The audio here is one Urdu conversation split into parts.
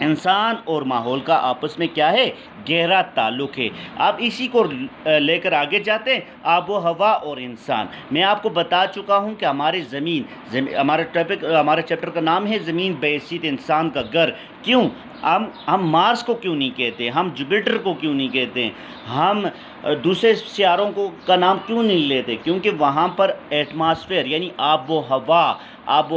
انسان اور ماحول کا آپس میں کیا ہے؟ گہرا تعلق ہے۔ اب اسی کو لے کر آگے جاتے ہیں، آب و ہوا اور انسان۔ میں آپ کو بتا چکا ہوں کہ ہماری زمین ہمارے چیپٹر کا نام ہے زمین بحیثیت انسان کا گھر۔ کیوں ہم مارس کو کیوں نہیں کہتے، ہم جوپیٹر کو کیوں نہیں کہتے، ہم دوسرے سیاروں کا نام کیوں نہیں لیتے؟ کیونکہ وہاں پر ایٹماسفیئر یعنی آب و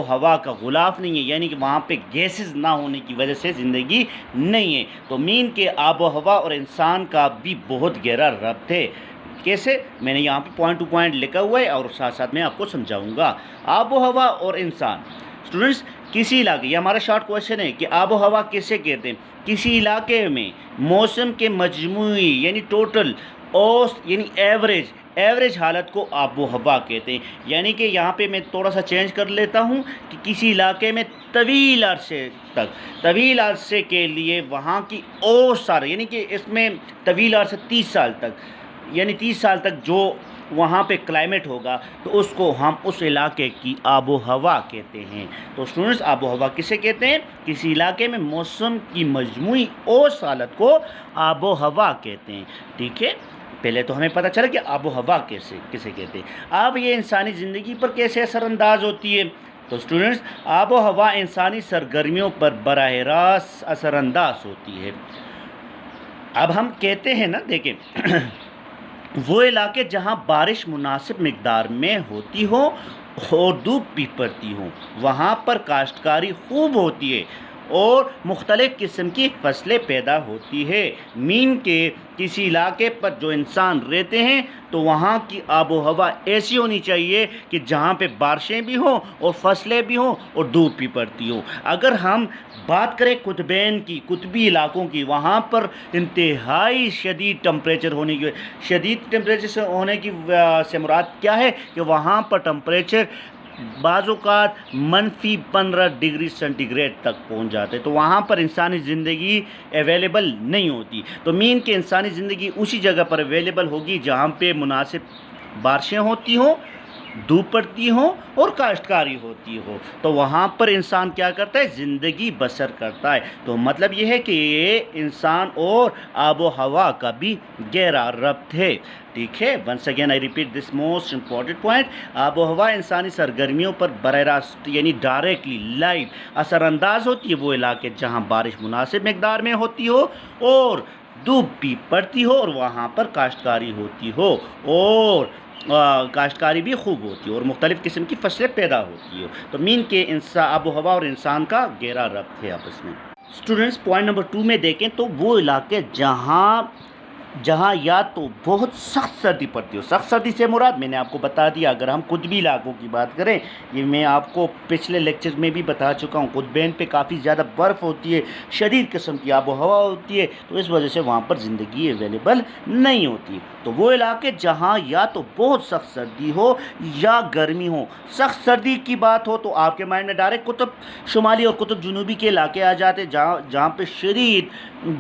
ہوا کا غلاف نہیں ہے، یعنی کہ وہاں پہ گیسز نہ ہونے کی وجہ سے زندگی نہیں ہے۔ تو مین کے آب و ہوا اور انسان کا بھی بہت گہرا ربط ہے۔ کیسے؟ میں نے یہاں پہ پوائنٹ ٹو پوائنٹ لکھا ہوا ہے اور ساتھ ساتھ میں آپ کو سمجھاؤں گا۔ آب و ہوا اور انسان، اسٹوڈنٹس کسی علاقے، یہ ہمارا شارٹ کویشچن ہے کہ آب و ہوا کیسے کہتے ہیں؟ کسی علاقے میں موسم کے مجموعی یعنی ٹوٹل اوسط یعنی ایوریج حالت کو آب و ہوا کہتے ہیں۔ یعنی کہ یہاں پہ میں تھوڑا سا چینج کر لیتا ہوں کہ کسی علاقے میں طویل عرصے کے لیے وہاں کی اوسط یعنی کہ اس میں طویل عرصہ 30 سال تک جو وہاں پہ کلائمیٹ ہوگا تو اس کو ہم اس علاقے کی آب و ہوا کہتے ہیں۔ تو اسٹوڈنٹس آب و ہوا کسے کہتے ہیں؟ کسی علاقے میں موسم کی مجموعی اوسط حالت کو آب و ہوا کہتے ہیں۔ ٹھیک ہے، پہلے تو ہمیں پتہ چلا کہ آب و ہوا کسے کہتے ہیں۔ اب یہ انسانی زندگی پر کیسے اثر انداز ہوتی ہے؟ تو اسٹوڈنٹس آب و ہوا انسانی سرگرمیوں پر براہ راست اثر انداز ہوتی ہے۔ اب ہم کہتے ہیں نا، دیکھیں وہ علاقے جہاں بارش مناسب مقدار میں ہوتی ہو اور دھوپ بھی پڑتی ہو، وہاں پر کاشتکاری خوب ہوتی ہے اور مختلف قسم کی فصلیں پیدا ہوتی ہے۔ مین کے کسی علاقے پر جو انسان رہتے ہیں تو وہاں کی آب و ہوا ایسی ہونی چاہیے کہ جہاں پہ بارشیں بھی ہوں اور فصلیں بھی ہوں اور دھوپ بھی پڑتی ہو۔ اگر ہم بات کریں قطبی علاقوں کی، وہاں پر انتہائی شدید ٹمپریچر ہونے کی سے مراد کیا ہے کہ وہاں پر ٹمپریچر بعض اوقات -15 ڈگری سینٹی گریڈ تک پہنچ جاتے، تو وہاں پر انسانی زندگی اویلیبل نہیں ہوتی۔ تو مین کہ انسانی زندگی اسی جگہ پر اویلیبل ہوگی جہاں پہ مناسب بارشیں ہوتی ہوں، دھوپ پڑتی ہوں اور کاشتکاری ہوتی ہو، تو وہاں پر انسان کیا کرتا ہے؟ زندگی بسر کرتا ہے۔ تو مطلب یہ ہے کہ یہ انسان اور آب و ہوا کا بھی گہرا ربط ہے۔ ٹھیک ہے، once again I repeat this most important point, آب و ہوا انسانی سرگرمیوں پر براہ راست یعنی ڈائریکٹلی لائیو اثر انداز ہوتی ہے وہ علاقے جہاں بارش مناسب مقدار میں ہوتی ہو اور دھوپ بھی پڑتی ہو اور وہاں پر کاشتکاری ہوتی ہو اور کاشتکاری بھی خوب ہوتی ہے اور مختلف قسم کی فصلیں پیدا ہوتی ہو۔ تو مین کے آب و ہوا اور انسان کا گہرا ربط ہے آپس میں۔ اسٹوڈنٹس پوائنٹ نمبر 2 میں دیکھیں تو وہ علاقے جہاں یا تو بہت سخت سردی پڑتی ہو، سخت سردی سے مراد میں نے آپ کو بتا دیا، اگر ہم قطبی علاقوں کی بات کریں، یہ میں آپ کو پچھلے لیکچر میں بھی بتا چکا ہوں، قطبین پہ کافی زیادہ برف ہوتی ہے، شدید قسم کی آب و ہوا ہوتی ہے، تو اس وجہ سے وہاں پر زندگی اویلیبل نہیں ہوتی۔ تو وہ علاقے جہاں یا تو بہت سخت سردی ہو یا گرمی ہو۔ سخت سردی کی بات ہو تو آپ کے مائنڈ میں ڈائریکٹ قطب شمالی اور قطب جنوبی کے علاقے آ جاتے جہاں پہ شدید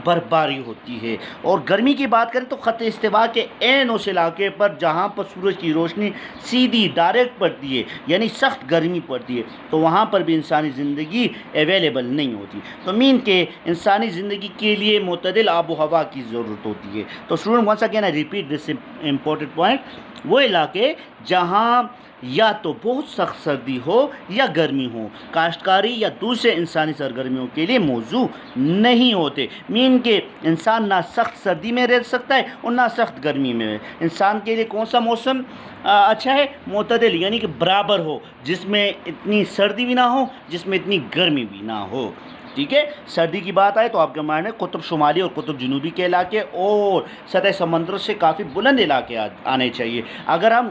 برف باری ہوتی ہے، اور گرمی کی بات کریں تو خط استوا کے عین اس علاقے پر جہاں پر سورج کی روشنی سیدھی ڈائریکٹ پڑتی ہے یعنی سخت گرمی پڑتی ہے، تو وہاں پر بھی انسانی زندگی اویلیبل نہیں ہوتی۔ تو مین کہ انسانی زندگی کے لیے معتدل آب و ہوا کی ضرورت ہوتی ہے۔ تو student once again I repeat this important point, وہ علاقے جہاں یا تو بہت سخت سردی ہو یا گرمی ہو، کاشتکاری یا دوسرے انسانی سرگرمیوں کے لیے موزوں نہیں ہوتے۔ مین کہ انسان نہ سخت سردی میں رہ سکتا ہے اور نہ سخت گرمی میں۔ انسان کے لیے کون سا موسم اچھا ہے؟ معتدل، یعنی کہ برابر ہو، جس میں اتنی سردی بھی نہ ہو، جس میں اتنی گرمی بھی نہ ہو۔ ٹھیک ہے، سردی کی بات آئے تو آپ کے مائنڈ میں قطب شمالی اور قطب جنوبی کے علاقے اور سطح سمندر سے کافی بلند علاقے آنے چاہیے۔ اگر ہم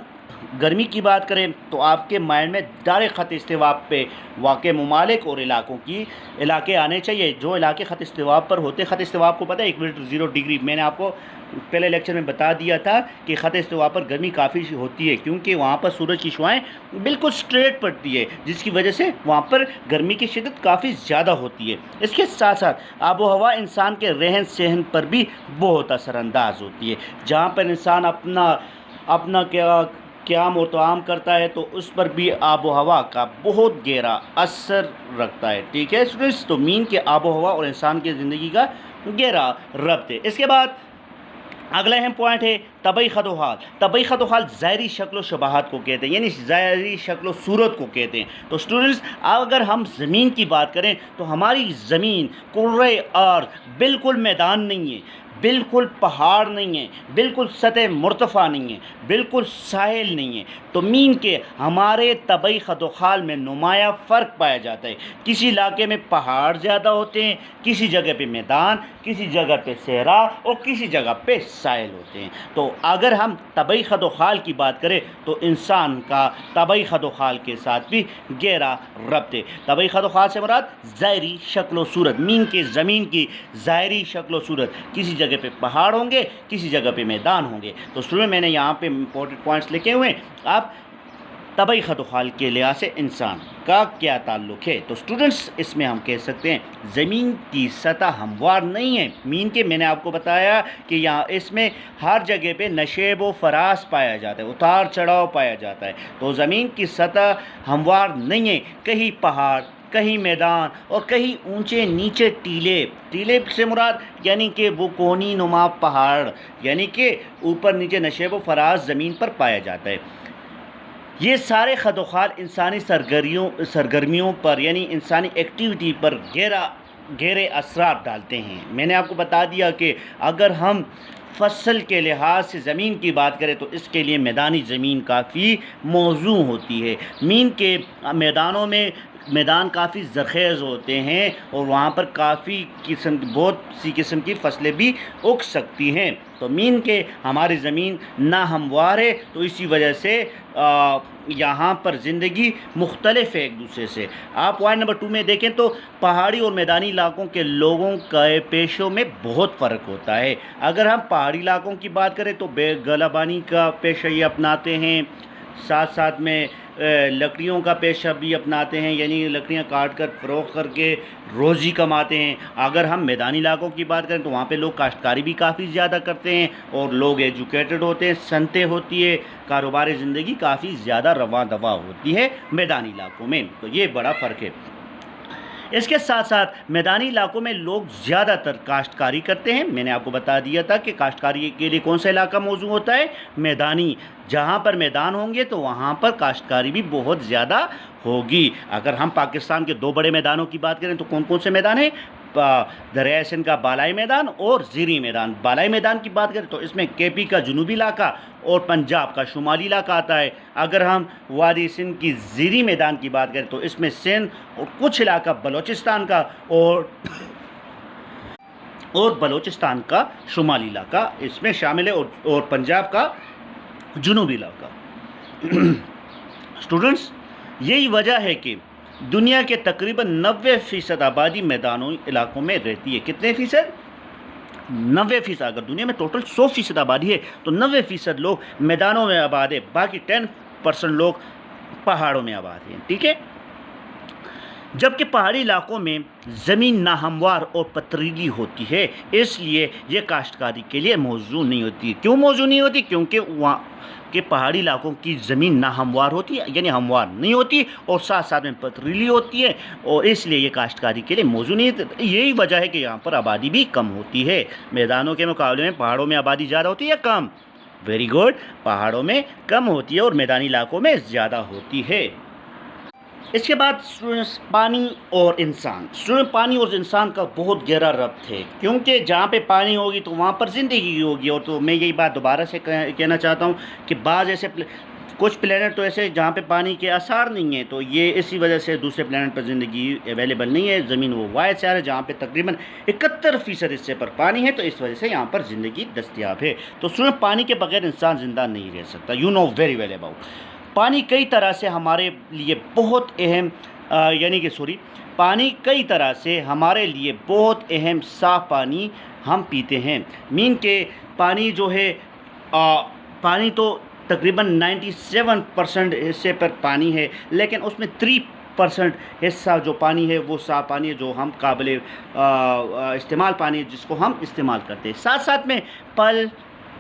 گرمی کی بات کریں تو آپ کے مائنڈ میں ڈائریکٹ خط استوا پہ واقع ممالک اور علاقے آنے چاہیے جو علاقے خط استوا پر ہوتے ہیں۔ خط استوا آپ کو پتہ ہے 1 ڈگری، میں نے آپ کو پہلے لیکچر میں بتا دیا تھا کہ خط استوا پر گرمی کافی ہوتی ہے کیونکہ وہاں پر سورج کی شعاعیں بالکل سٹریٹ پڑتی ہے، جس کی وجہ سے وہاں پر گرمی کی شدت کافی زیادہ ہوتی ہے۔ اس کے ساتھ ساتھ آب و ہوا انسان کے رہن سہن پر بھی بہت اثر انداز ہوتی ہے، جہاں پر انسان اپنا قیام و طعام کرتا ہے تو اس پر بھی آب و ہوا کا بہت گہرا اثر رکھتا ہے. ٹھیک ہے اسٹوڈنٹس، تو مین کے آب و ہوا اور انسان کی زندگی کا گہرا ربط ہے. اس کے بعد اگلا اہم پوائنٹ ہے طبعی خط و حال. طبعی خط و حال ظاہری شکل و شباہت کو کہتے ہیں، یعنی ظاہری شکل و صورت کو کہتے ہیں. تو اسٹوڈنٹس اگر ہم زمین کی بات کریں تو ہماری زمین کرۂ ارض بالکل میدان نہیں ہے، بالکل پہاڑ نہیں ہے، بالکل سطح مرتفع نہیں ہے، بالکل ساحل نہیں ہے. تو مین کے ہمارے طبعی خط و خال میں نمایاں فرق پایا جاتا ہے. کسی علاقے میں پہاڑ زیادہ ہوتے ہیں، کسی جگہ پہ میدان، کسی جگہ پہ صحرا اور کسی جگہ پہ ساحل ہوتے ہیں. تو اگر ہم طبعی خط و خال کی بات کریں تو انسان کا طبعی خط و خال کے ساتھ بھی گہرا ربط ہے. طبعی خط و خال سے مراد ظاہری شکل و صورت، مین کے زمین کی ظاہری شکل و صورت. کسی جگہ پہ پہاڑ ہوں گے، کسی جگہ پہ میدان ہوں گے. تو شروع میں نے یہاں پہ امپورٹنٹ پوائنٹس لکھے ہوئے ہیں. آپ طبعی خط و خال کے لحاظ سے انسان کا کیا تعلق ہے؟ تو اسٹوڈنٹس اس میں ہم کہہ سکتے ہیں زمین کی سطح ہموار نہیں ہے. مین کے میں نے آپ کو بتایا کہ یہاں اس میں ہر جگہ پہ نشیب و فراز پایا جاتا ہے، اتار چڑھاؤ پایا جاتا ہے. تو زمین کی سطح ہموار نہیں ہے، کہیں پہاڑ، کہیں میدان اور کہیں اونچے نیچے ٹیلے. ٹیلے سے مراد یعنی کہ وہ کونی نما پہاڑ، یعنی کہ اوپر نیچے نشیب و فراز زمین پر پایا جاتا ہے. یہ سارے خط و خال انسانی سرگرمیوں پر یعنی انسانی ایکٹیویٹی پر گہرے اثرات ڈالتے ہیں. میں نے آپ کو بتا دیا کہ اگر ہم فصل کے لحاظ سے زمین کی بات کریں تو اس کے لیے میدانی زمین کافی موزوں ہوتی ہے. مین کے میدانوں میں میدان کافی زرخیز ہوتے ہیں اور وہاں پر بہت سی قسم کی فصلیں بھی اگ سکتی ہیں. تو مین کے ہماری زمین ناہموار ہے، تو اسی وجہ سے یہاں پر زندگی مختلف ہے ایک دوسرے سے. آپ پوائنٹ نمبر 2 میں دیکھیں تو پہاڑی اور میدانی علاقوں کے لوگوں کے پیشوں میں بہت فرق ہوتا ہے. اگر ہم پہاڑی علاقوں کی بات کریں تو گلہ بانی کا پیشہ یہ اپناتے ہیں، ساتھ ساتھ میں لکڑیوں کا پیشہ بھی اپناتے ہیں، یعنی لکڑیاں کاٹ کر فروخت کر کے روزی کماتے ہیں. اگر ہم میدانی علاقوں کی بات کریں تو وہاں پہ لوگ کاشتکاری بھی کافی زیادہ کرتے ہیں اور لوگ ایجوکیٹڈ ہوتے ہیں، صنعتیں ہوتی ہے، کاروباری زندگی کافی زیادہ رواں دواں ہوتی ہے میدانی علاقوں میں. تو یہ بڑا فرق ہے. اس کے ساتھ ساتھ میدانی علاقوں میں لوگ زیادہ تر کاشتکاری کرتے ہیں. میں نے آپ کو بتا دیا تھا کہ کاشتکاری کے لیے کون سا علاقہ موزوں ہوتا ہے؟ میدانی. جہاں پر میدان ہوں گے تو وہاں پر کاشتکاری بھی بہت زیادہ ہوگی. اگر ہم پاکستان کے 2 بڑے میدانوں کی بات کریں تو کون کون سے میدان ہیں؟ دریائے سندھ کا بالائی میدان اور زیریں میدان. بالائی میدان کی بات کریں تو اس میں کے پی کا جنوبی علاقہ اور پنجاب کا شمالی علاقہ آتا ہے. اگر ہم وادی سندھ کی زیریں میدان کی بات کریں تو اس میں سندھ اور کچھ علاقہ بلوچستان کا اور بلوچستان کا شمالی علاقہ اس میں شامل ہے اور پنجاب کا جنوبی علاقہ. اسٹوڈنٹس یہی وجہ ہے کہ دنیا کے تقریباً 90% آبادی میدانوں علاقوں میں رہتی ہے. کتنے فیصد؟ 90%. اگر دنیا میں ٹوٹل 100% آبادی ہے تو 90% لوگ میدانوں میں آباد ہے، باقی 10% لوگ پہاڑوں میں آباد ہیں. ٹھیک ہے. جبکہ پہاڑی علاقوں میں زمین ناہموار اور پتھریلی ہوتی ہے، اس لیے یہ کاشتکاری کے لیے موزوں نہیں ہوتی. کیوں موزوں نہیں ہوتی؟ کیونکہ وہاں کے پہاڑی علاقوں کی زمین ناہموار ہوتی ہے، یعنی ہموار نہیں ہوتی اور ساتھ ساتھ میں پتھریلی ہوتی ہے اور اس لیے یہ کاشتکاری کے لیے موزوں نہیں ہوتی. یہی وجہ ہے کہ یہاں پر آبادی بھی کم ہوتی ہے. میدانوں کے مقابلے میں پہاڑوں میں آبادی زیادہ ہوتی ہے یا کم؟ Very good. پہاڑوں میں کم ہوتی ہے اور میدانی علاقوں میں زیادہ ہوتی ہے. اس کے بعد پانی اور انسان. پانی اور انسان کا بہت گہرا ربط ہے، کیونکہ جہاں پہ پانی ہوگی تو وہاں پر زندگی ہوگی. اور تو میں یہی بات دوبارہ سے کہنا چاہتا ہوں کہ بعض ایسے کچھ پلینٹ تو ایسے جہاں پہ پانی کے آثار نہیں ہیں، تو یہ اسی وجہ سے دوسرے پلینٹ پر زندگی اویلیبل نہیں ہے. زمین وہ واحد سیارہ ہے جہاں پہ تقریباً 71% حصے پر پانی ہے، تو اس وجہ سے یہاں پر زندگی دستیاب ہے. تو پانی کے بغیر انسان زندہ نہیں رہ سکتا. You know very well about. پانی کئی طرح سے ہمارے لیے بہت اہم پانی کئی طرح سے ہمارے لیے بہت اہم صاف پانی ہم پیتے ہیں. مین کے پانی جو ہے پانی تو تقریباً 97% حصے پر پانی ہے، لیکن اس میں 3% حصہ جو پانی ہے وہ صاف پانی ہے، جو ہم قابل استعمال پانی ہے، جس کو ہم استعمال کرتے ہیں. ساتھ ساتھ میں پھل،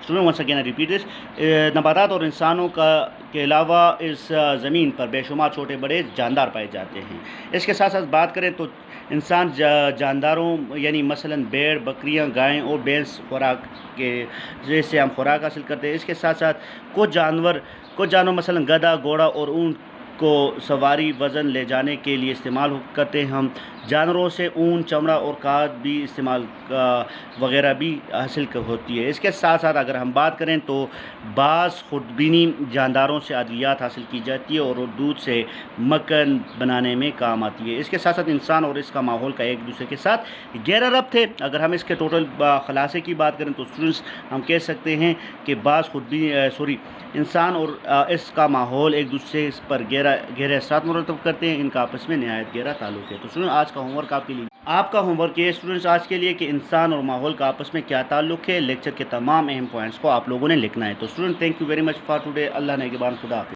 student once again repeat this, نباتات اور انسانوں کے علاوہ اس زمین پر بے شمار چھوٹے بڑے جاندار پائے جاتے ہیں۔ اس کے ساتھ ساتھ بات کریں تو انسان جانداروں یعنی مثلاً بھیڑ، بکریاں، گائیں اور بھینس خوراک کے جیسے ہم خوراک حاصل کرتے ہیں۔ اس کے ساتھ ساتھ کچھ جانور مثلاً گدھا، گھوڑا اور اونٹ کو سواری وزن لے جانے کے لیے استعمال کرتے ہیں ہم۔ جانوروں سے اون، چمڑا اور کھاد بھی استعمال وغیرہ بھی حاصل ہوتی ہے۔ اس کے ساتھ ساتھ اگر ہم بات کریں تو بعض خودبینی جانداروں سے ادویات حاصل کی جاتی ہے اور دودھ سے مکھن بنانے میں کام آتی ہے۔ اس کے ساتھ ساتھ انسان اور اس کا ماحول کا ایک دوسرے کے ساتھ گہرا ربط ہے۔ اگر ہم اس کے ٹوٹل خلاصے کی بات کریں تو اسٹوڈنٹس ہم کہہ سکتے ہیں کہ انسان اور اس کا ماحول ایک دوسرے پر گہرے اثرات مرتب کرتے ہیں، ان کا آپس میں نہایت گہرا تعلق ہے۔ تو اسٹوڈنٹ آج کا ہوم ورک آپ کا ہوم ورک یہ ہے اسٹوڈنٹس آج کے لیے کہ انسان اور ماحول کا آپس میں کیا تعلق ہے۔ لیکچر کے تمام اہم پوائنٹس کو آپ لوگوں نے لکھنا ہے۔ تو student thank you very much for today. اللہ نے کے بعد خدا حافظ۔